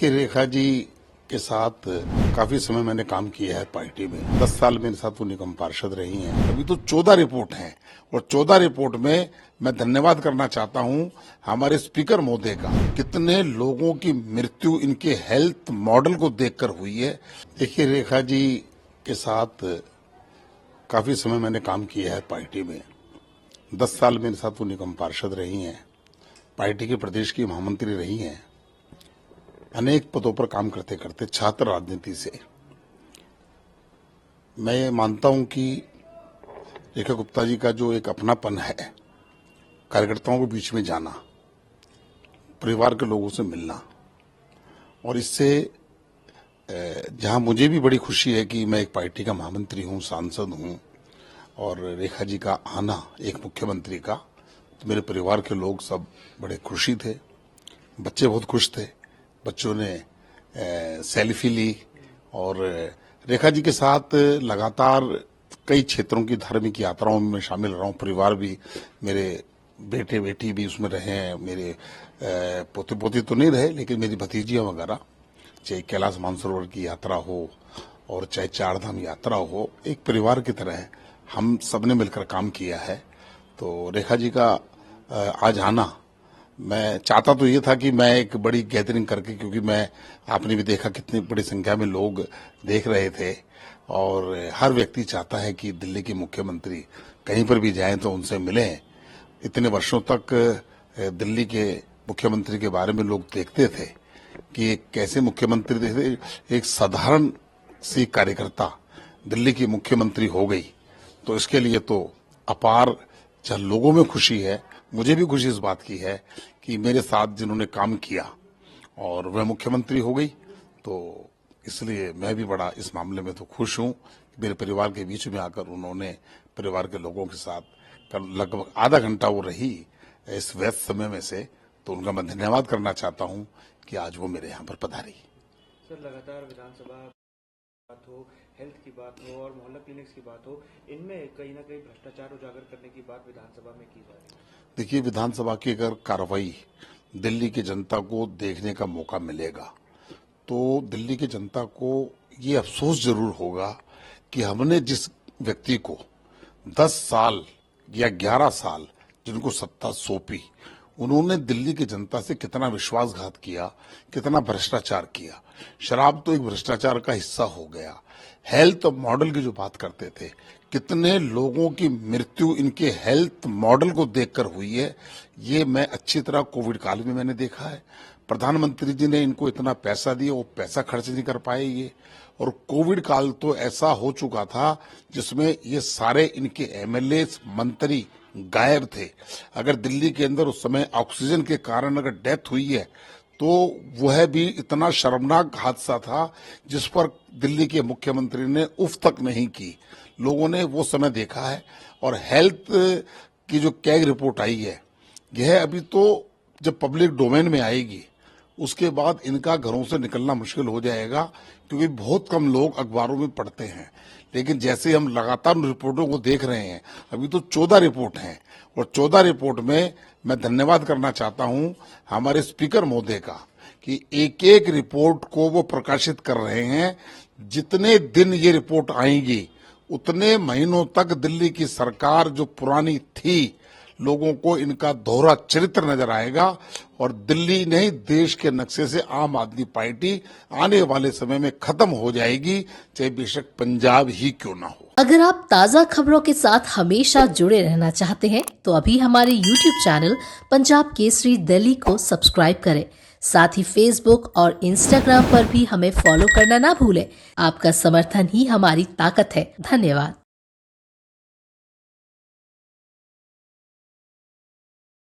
देखिए, रेखा जी के साथ काफी समय मैंने काम किया है पार्टी में। 10 साल मेरे साथ वो निगम पार्षद रही हैं। अभी तो 14 रिपोर्ट हैं और 14 रिपोर्ट में मैं धन्यवाद करना चाहता हूं हमारे स्पीकर महोदय का। कितने लोगों की मृत्यु इनके हेल्थ मॉडल को देखकर हुई है। देखिए, रेखा जी के साथ काफी समय मैंने काम किया है पार्टी में। 10 साल मेरे साथ वो निगम पार्षद रही हैं, पार्टी के प्रदेश की महामंत्री रही हैं, अनेक पदों पर काम करते करते छात्र राजनीति से मैं मानता हूं कि रेखा गुप्ता जी का जो एक अपनापन है, कार्यकर्ताओं के बीच में जाना, परिवार के लोगों से मिलना, और इससे जहां मुझे भी बड़ी खुशी है कि मैं एक पार्टी का महामंत्री हूं, सांसद हूं, और रेखा जी का आना एक मुख्यमंत्री का, तो मेरे परिवार के लोग सब बड़े खुशी थे। बच्चे बहुत खुश थे। बच्चों ने सेल्फी ली और रेखा जी के साथ लगातार कई क्षेत्रों की धार्मिक यात्राओं में शामिल रहा हूं। परिवार भी, मेरे बेटे बेटी भी उसमें रहे हैं। मेरे पोते पोती तो नहीं रहे, लेकिन मेरी भतीजियां वगैरह, चाहे कैलाश मानसरोवर की यात्रा हो और चाहे चारधाम यात्रा हो, एक परिवार की तरह हम सबने मिलकर काम किया है। तो रेखा जी का आज आना, मैं चाहता तो ये था कि मैं एक बड़ी गैदरिंग करके, क्योंकि आपने भी देखा कितनी बड़ी संख्या में लोग देख रहे थे, और हर व्यक्ति चाहता है कि दिल्ली के मुख्यमंत्री कहीं पर भी जाएं तो उनसे मिलें। इतने वर्षों तक दिल्ली के मुख्यमंत्री के बारे में लोग देखते थे कि एक कैसे मुख्यमंत्री थे, एक साधारण सी कार्यकर्ता दिल्ली की मुख्यमंत्री हो गई। तो इसके लिए तो अपार जहाँ लोगों में खुशी है, मुझे भी खुशी इस बात की है कि मेरे साथ जिन्होंने काम किया और वह मुख्यमंत्री हो गई, तो इसलिए मैं भी बड़ा इस मामले में तो खुश हूं कि मेरे परिवार के बीच में आकर उन्होंने परिवार के लोगों के साथ लगभग आधा घंटा वो रही इस व्यस्त समय में से, तो उनका मैं धन्यवाद करना चाहता हूं कि आज वो मेरे यहाँ पर पधारी। सर, लगातार विधानसभा बात हो, हेल्थ की बात हो और मोहल्ला क्लिनिक्स की बात हो, इनमें कहीं ना कहीं भ्रष्टाचार उजागर करने की बात विधानसभा में की जा रही है। देखिए, विधानसभा की अगर कार्रवाई दिल्ली की जनता को देखने का मौका मिलेगा, तो दिल्ली की जनता को ये अफसोस जरूर होगा कि हमने जिस व्यक्ति को 10 साल या 11 साल जिनको सत्ता सौंपी, उन्होंने दिल्ली की जनता से कितना विश्वासघात किया, कितना भ्रष्टाचार किया। शराब तो एक भ्रष्टाचार का हिस्सा हो गया। हेल्थ मॉडल की जो बात करते थे, कितने लोगों की मृत्यु इनके हेल्थ मॉडल को देखकर हुई है, ये मैं अच्छी तरह कोविड काल में मैंने देखा है। प्रधानमंत्री जी ने इनको इतना पैसा दिया, वो पैसा खर्च नहीं कर पाए ये, और कोविड काल तो ऐसा हो चुका था जिसमें ये सारे इनके एमएलए मंत्री गायब थे। अगर दिल्ली के अंदर उस समय ऑक्सीजन के कारण अगर डेथ हुई है, तो वह भी इतना शर्मनाक हादसा था जिस पर दिल्ली के मुख्यमंत्री ने उफ तक नहीं की। लोगों ने वो समय देखा है। और हेल्थ की जो कैग रिपोर्ट आई है, यह अभी तो जब पब्लिक डोमेन में आएगी, उसके बाद इनका घरों से निकलना मुश्किल हो जाएगा, क्योंकि बहुत कम लोग अखबारों में पढ़ते हैं। लेकिन जैसे हम लगातार रिपोर्टों को देख रहे हैं, अभी तो 14 रिपोर्ट हैं, और 14 रिपोर्ट में मैं धन्यवाद करना चाहता हूं हमारे स्पीकर महोदय का कि एक एक रिपोर्ट को वो प्रकाशित कर रहे हैं। जितने दिन ये रिपोर्ट आएंगी, उतने महीनों तक दिल्ली की सरकार जो पुरानी थी, लोगों को इनका दोहरा चरित्र नजर आएगा, और दिल्ली नहीं, देश के नक्शे से आम आदमी पार्टी आने वाले समय में खत्म हो जाएगी, चाहे बेशक पंजाब ही क्यों ना हो। अगर आप ताज़ा खबरों के साथ हमेशा जुड़े रहना चाहते हैं, तो अभी हमारे YouTube चैनल पंजाब केसरी दिल्ली को सब्सक्राइब करें। साथ ही Facebook और Instagram पर भी हमें फॉलो करना ना भूलें। आपका समर्थन ही हमारी ताकत है। धन्यवाद।